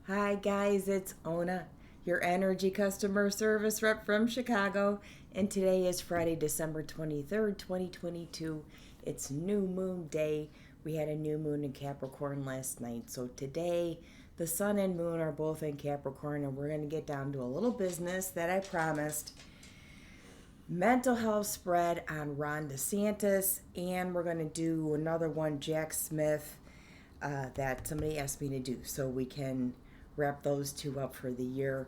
Hi guys, it's Ona, your energy customer service rep from Chicago, and today is Friday, December 23rd, 2022. It's new moon day. We had a new moon in Capricorn last night, so today the sun and moon are both in Capricorn, and we're going to get down to a little business that I promised. Mental health spread on Ron DeSantis, and we're going to do another one, Jack Smith, that somebody asked me to do, so we can wrap those two up for the year.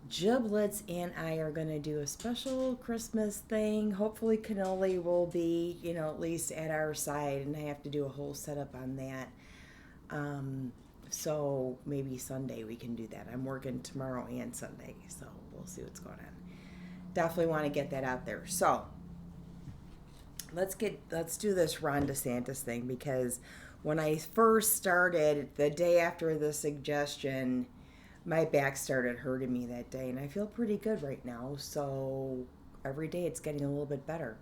Giblets and I are going to do a special Christmas thing. Hopefully cannoli will be, at least at our side, and I have to do a whole setup on that. So maybe Sunday we can do that. I'm working tomorrow and Sunday, so we'll see what's going on. Definitely want to get that out there. So let's do this Ron DeSantis thing, because when I first started, the day after the suggestion, my back started hurting me that day, and I feel pretty good right now. So every day it's getting a little bit better.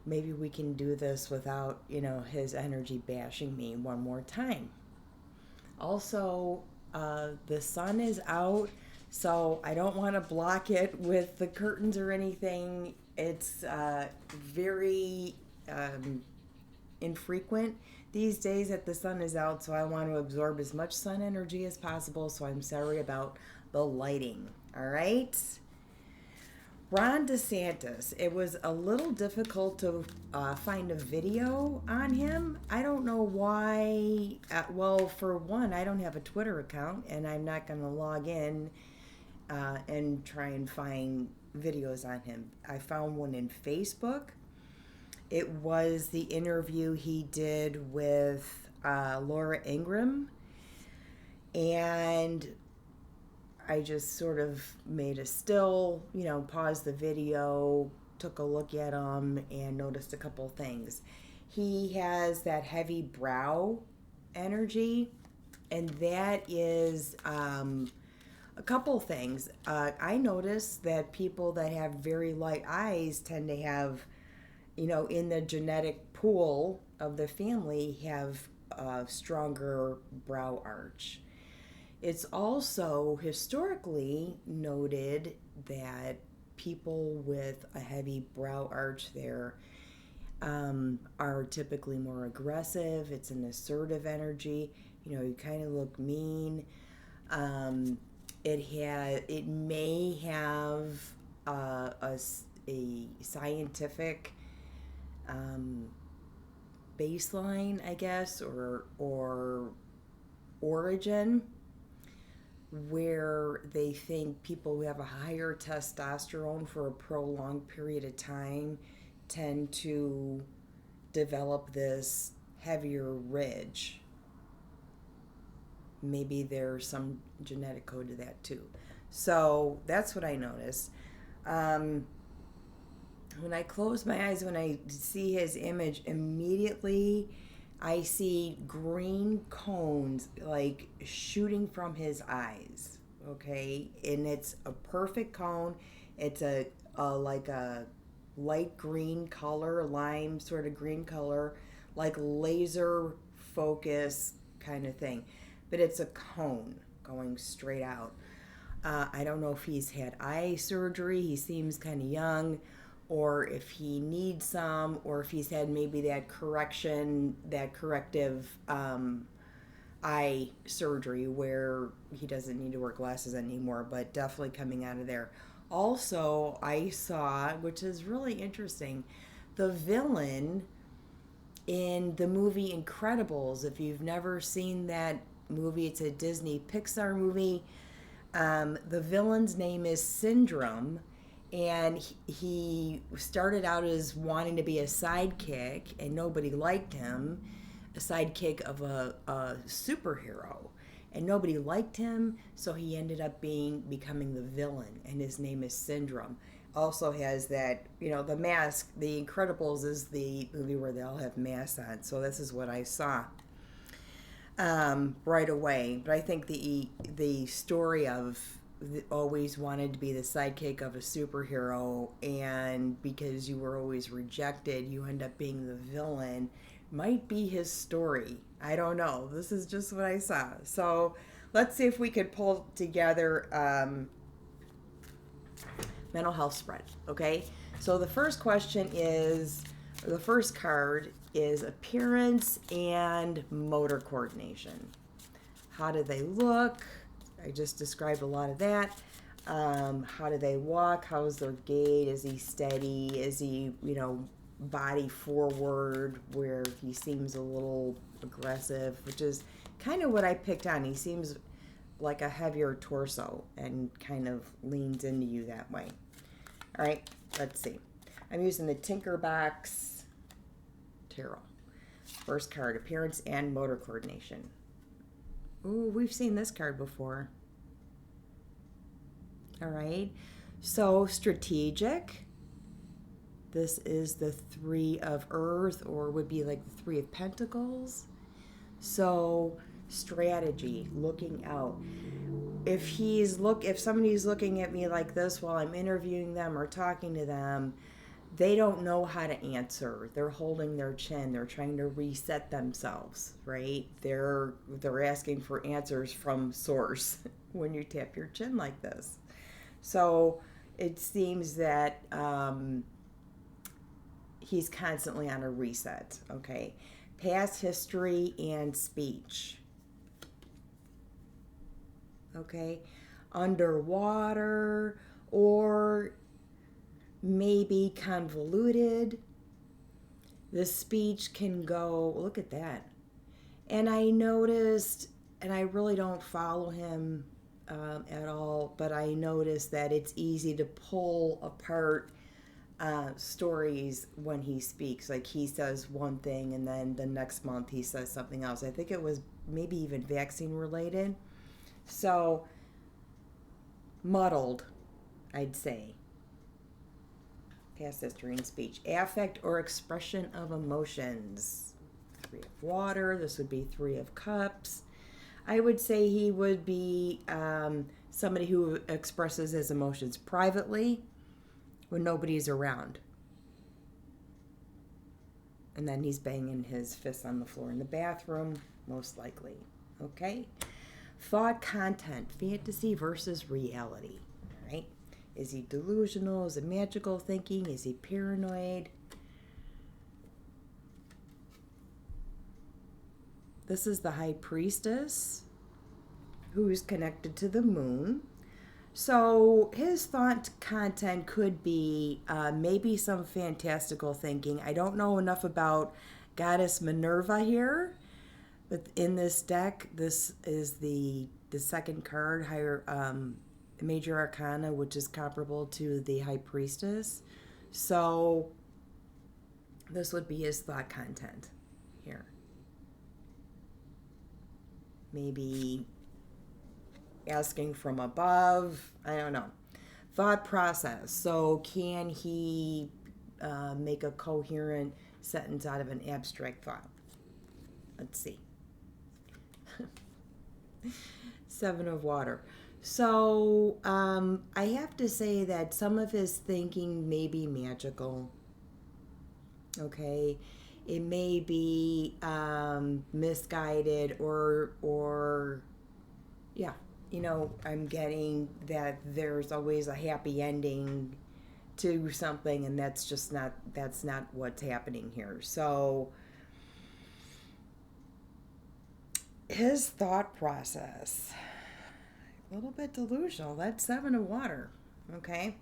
Maybe we can do this without, his energy bashing me one more time. Also, the sun is out, so I don't want to block it with the curtains or anything. It's very infrequent these days that the sun is out, so I want to absorb as much sun energy as possible, so I'm sorry about the lighting. All right? Ron DeSantis, it was a little difficult to find a video on him. I don't know why. Well, for one, I don't have a Twitter account, and I'm not going to log in and try and find videos on him. I found one in Facebook. It was the interview he did with Laura Ingraham, and I just sort of made a still, paused the video, took a look at him, and noticed a couple things. He has that heavy brow energy, and that is a couple things. I noticed that people that have very light eyes tend to have, in the genetic pool of the family, have a stronger brow arch. It's also historically noted that people with a heavy brow arch there are typically more aggressive. It's an assertive energy. You kind of look mean. It may have a scientific baseline, I guess, or origin, where they think people who have a higher testosterone for a prolonged period of time tend to develop this heavier ridge. Maybe there's some genetic code to that too. So that's what I noticed. When I close my eyes, when I see his image, immediately I see green cones like shooting from his eyes. Okay, and it's a perfect cone. It's a like a light green color, lime sort of green color, like laser focus kind of thing. But it's a cone going straight out. I don't know if he's had eye surgery. He seems kind of young, or if he needs some, or if he's had maybe that corrective eye surgery where he doesn't need to wear glasses anymore, but definitely coming out of there. Also, I saw, which is really interesting, the villain in the movie Incredibles. If you've never seen that movie, it's a Disney Pixar movie. The villain's name is Syndrome, and he started out as wanting to be a sidekick, and nobody liked him. A sidekick of a superhero, and nobody liked him, so he ended up becoming the villain, and his name is Syndrome. Also has that, the mask. The Incredibles is the movie where they all have masks on, so this is what I saw right away. But I think the story of always wanted to be the sidekick of a superhero, and because you were always rejected, you end up being the villain, might be his story. I don't know. This is just what I saw. So let's see if we could pull together mental health spread. Okay. So the first question is, or the first card is appearance and motor coordination. How do they look? I just described a lot of that. How do they walk? How is their gait? Is he steady? Is he, body forward where he seems a little aggressive, which is kind of what I picked on. He seems like a heavier torso and kind of leans into you that way. All right, let's see. I'm using the Tinker Box Tarot. First card, appearance and motor coordination. Ooh, we've seen this card before. All right, so strategic. This is the Three of Earth, or would be like the Three of Pentacles. So strategy, looking out. If somebody's looking at me like this while I'm interviewing them or talking to them, they don't know how to answer. They're holding their chin. They're trying to reset themselves, right? They're asking for answers from source when you tap your chin like this. So it seems that he's constantly on a reset, okay? Past history and speech. Okay? Underwater or maybe convoluted. The speech can go, look at that. And I noticed, and I really don't follow him at all, but I noticed that it's easy to pull apart stories when he speaks. Like he says one thing and then the next month he says something else. I think it was maybe even vaccine related. So muddled, I'd say. Past history and speech. Affect or expression of emotions. Three of Water. This would be Three of Cups. I would say he would be somebody who expresses his emotions privately when nobody's around. And then he's banging his fists on the floor in the bathroom, most likely. Okay? Thought content, fantasy versus reality. All right? Is he delusional? Is it magical thinking? Is he paranoid? This is the High Priestess, who's connected to the moon. So his thought content could be maybe some fantastical thinking. I don't know enough about Goddess Minerva here, but in this deck, this is the second card, higher Major Arcana, which is comparable to the High Priestess. So this would be his thought content here. Maybe asking from above, I don't know. Thought process. So can he make a coherent sentence out of an abstract thought? Let's see. Seven of Water. So I have to say that some of his thinking may be magical. Okay. It may be misguided or yeah. I'm getting that there's always a happy ending to something, and that's not what's happening here. So his thought process, a little bit delusional. That's Seven of Water. Okay.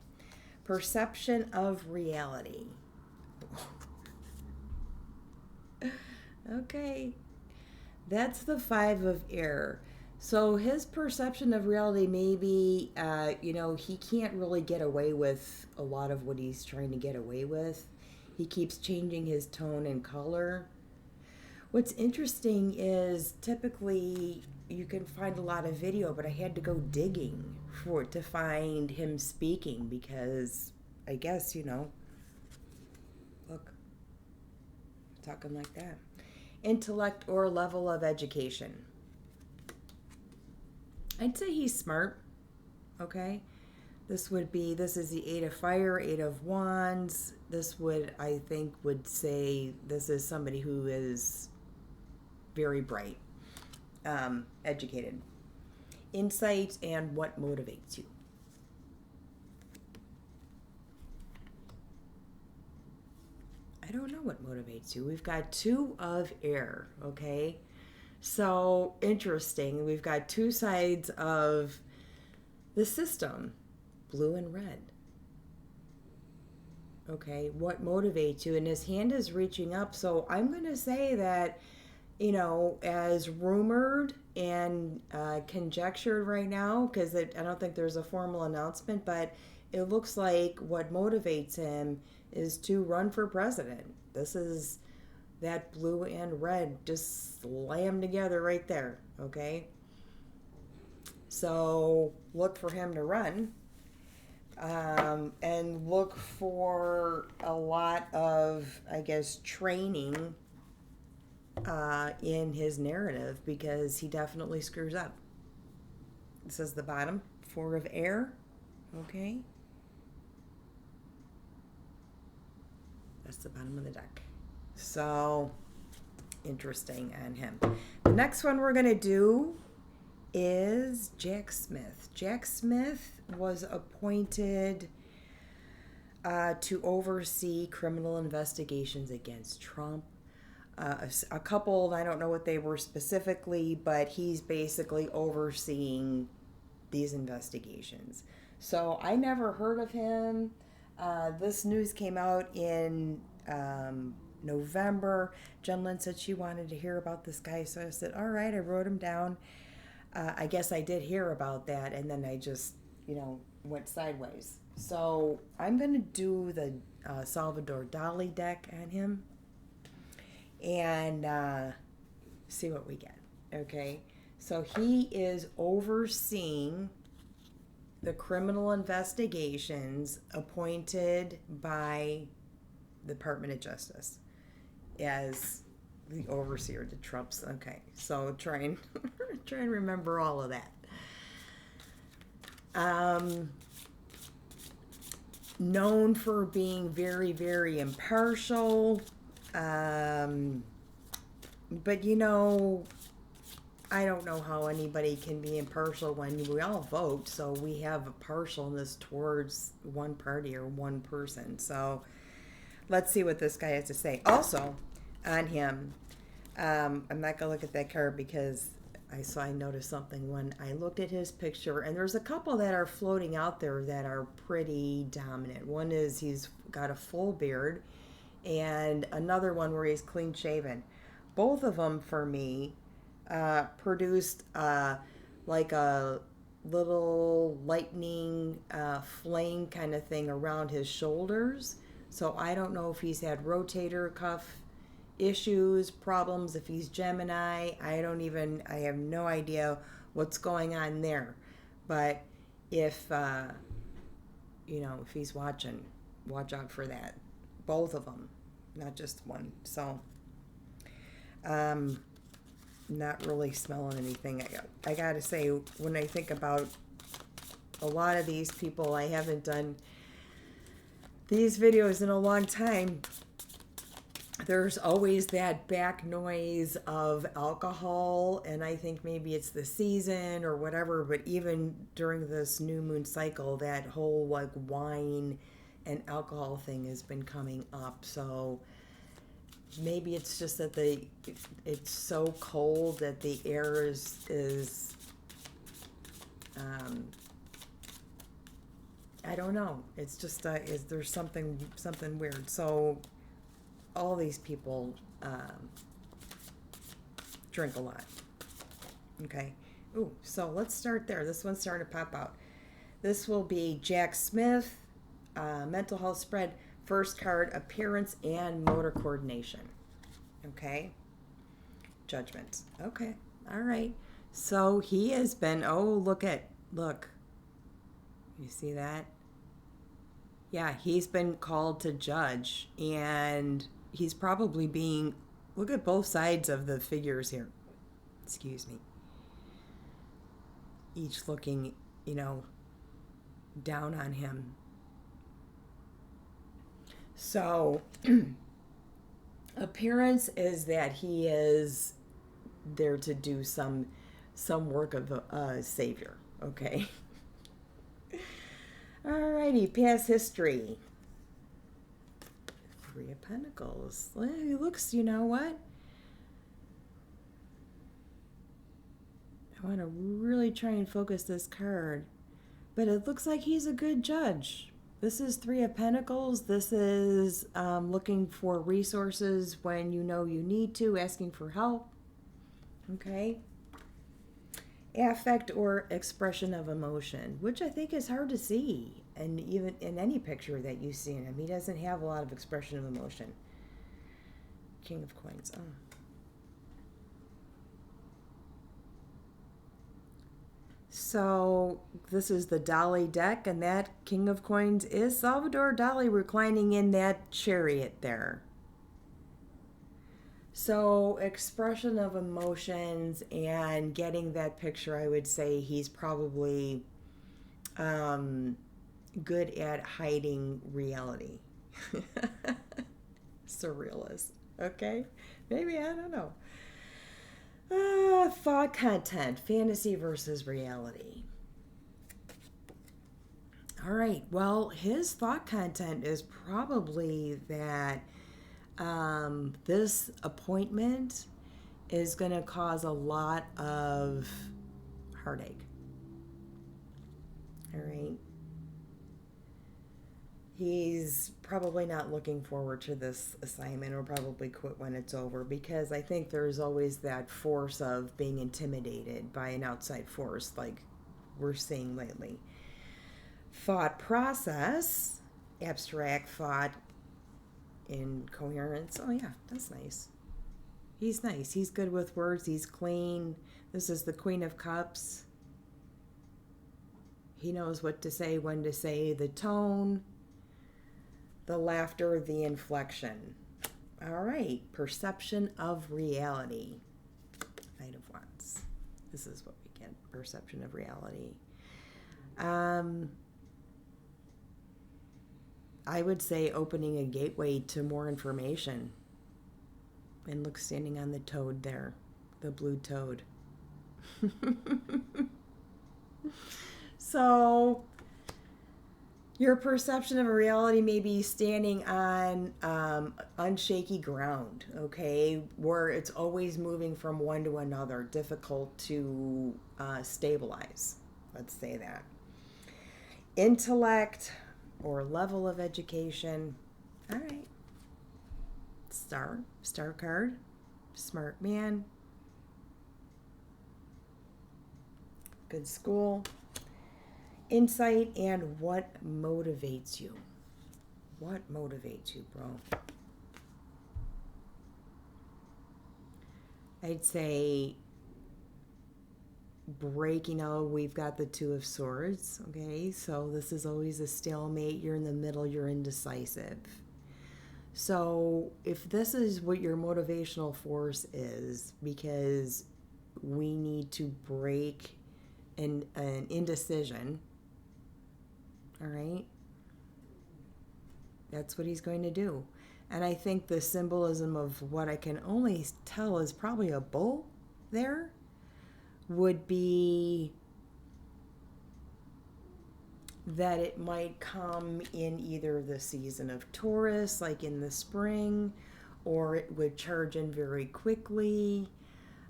Perception of reality. Okay. That's the Five of Air. So his perception of reality may be, he can't really get away with a lot of what he's trying to get away with. He keeps changing his tone and color. What's interesting is typically you can find a lot of video, but I had to go digging to find him speaking because I guess, look, talking like that. Intellect or level of education. I'd say he's smart, okay? This is the Eight of Fire, Eight of Wands. This would say this is somebody who is very bright, educated. Insight and what motivates you. I don't know what motivates you. We've got 2 of air, okay? So interesting. We've got 2 sides of the system, blue and red. Okay, what motivates you? And his hand is reaching up. So I'm going to say that, as rumored and conjectured right now, because I don't think there's a formal announcement, but it looks like what motivates him is to run for president. This is that blue and red just slammed together right there, okay? So look for him to run, and look for a lot of, I guess, training in his narrative, because he definitely screws up. This is the bottom, 4 of air, okay? That's the bottom of the deck. So, interesting on him. The next one we're going to do is Jack Smith. Jack Smith was appointed to oversee criminal investigations against Trump. A couple, I don't know what they were specifically, but he's basically overseeing these investigations. So I never heard of him. This news came out in November. Jenlyn said she wanted to hear about this guy, so I said, all right, I wrote him down. I guess I did hear about that, and then I just, went sideways. So I'm going to do the Salvador Dali deck on him and see what we get, okay? So he is overseeing the criminal investigations appointed by the Department of Justice as the overseer to Trump's. Okay, so try and remember all of that. Known for being very, very impartial, but I don't know how anybody can be impartial when we all vote, so we have a partialness towards one party or one person. So let's see what this guy has to say. Also, on him, I'm not going to look at that card because I noticed something when I looked at his picture, and there's a couple that are floating out there that are pretty dominant. One is he's got a full beard, and another one where he's clean shaven. Both of them, for me, produced like a little lightning flame kind of thing around his shoulders. So I don't know if he's had rotator cuff issues, problems, if he's Gemini. I have no idea what's going on there. But if if he's watching, watch out for that. Both of them, not just one. So not really smelling anything. I gotta say, when I think about a lot of these people, I haven't done these videos in a long time. There's always that back noise of alcohol, and I think maybe it's the season or whatever, but even during this new moon cycle, that whole like wine and alcohol thing has been coming up. So maybe it's just that it's so cold that the air is I don't know. It's just there's something weird. So all these people drink a lot. Okay. Ooh, so let's start there. This one's starting to pop out. This will be Jack Smith, mental health spread. First card, appearance and motor coordination. Okay. Judgment. Okay. All right. So he has been, look. You see that? Yeah, he's been called to judge, and he's probably being, look at both sides of the figures here. Excuse me. Each looking, down on him. So, appearance is that he is there to do some work of a savior. Okay. Alrighty, past history. Three of Pentacles. It looks, you know what? I want to really try and focus this card. But it looks like he's a good judge. This is Three of Pentacles. This is looking for resources when you know you need to, asking for help. Okay. Affect or expression of emotion, which I think is hard to see. And even in any picture that you see in him, he doesn't have a lot of expression of emotion. King of Coins. Oh. So this is the Dali deck, and that King of Coins is Salvador Dali reclining in that chariot there. So expression of emotions and getting that picture, I would say he's probably good at hiding reality. Surrealist. Okay? Maybe, I don't know. Thought content, fantasy versus reality. All right, well, his thought content is probably that this appointment is going to cause a lot of heartache. All right. He's probably not looking forward to this assignment, or probably quit when it's over, because I think there's always that force of being intimidated by an outside force like we're seeing lately. Thought process, abstract thought, incoherence. Oh yeah, that's nice. He's nice. He's good with words. He's clean. This is the Queen of Cups. He knows what to say, when to say, the tone, the laughter, the inflection. All right, perception of reality. Knight of Wands. This is what we get, perception of reality. I would say opening a gateway to more information. And look, standing on the toad there, the blue toad. So your perception of a reality may be standing on unshaky ground, okay, where it's always moving from one to another, difficult to stabilize. Let's say that. Intellect or level of education. All right. Star card. Smart man. Good school. Insight and what motivates you. What motivates you, bro? I'd say breaking out. We've got the Two of Swords, okay? So this is always a stalemate. You're in the middle. You're indecisive. So if this is what your motivational force is, because we need to break an indecision, all right, that's what he's going to do. And I think the symbolism of what I can only tell is probably a bull there would be that it might come in either the season of Taurus, like in the spring, or it would charge in very quickly,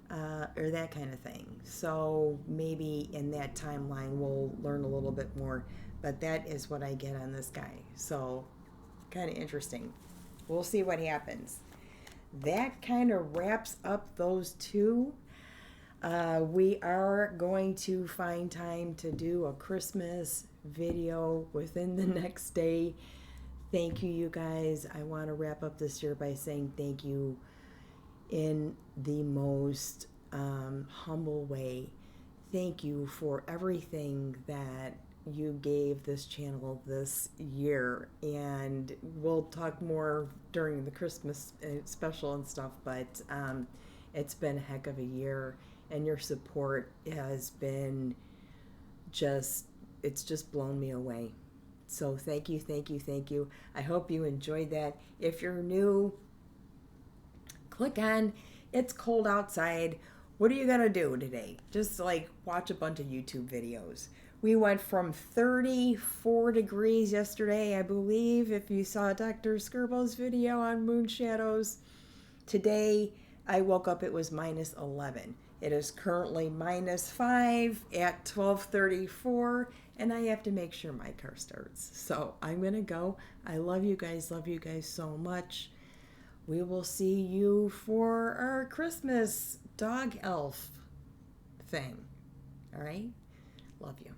or that kind of thing. So maybe in that timeline we'll learn a little bit more, but that is what I get on this guy. So kind of interesting. We'll see what happens. That kind of wraps up those two. We are going to find time to do a Christmas video within the next day. Thank you, you guys. I want to wrap up this year by saying thank you in the most humble way. Thank you for everything that you gave this channel this year, and we'll talk more during the Christmas special and stuff, but it's been a heck of a year, and your support has been it's just blown me away. So thank you, thank you, thank you. I hope you enjoyed that. If you're new, click on It's Cold Outside What are you going to do today? Just like watch a bunch of YouTube videos. We went from 34 degrees yesterday, I believe, if you saw Dr. Skirbo's video on moon shadows. Today, I woke up, it was minus 11. It is currently minus 5 at 12:34, and I have to make sure my car starts. So I'm going to go. I love you guys so much. We will see you for our Christmas dog elf thing. All right? Love you.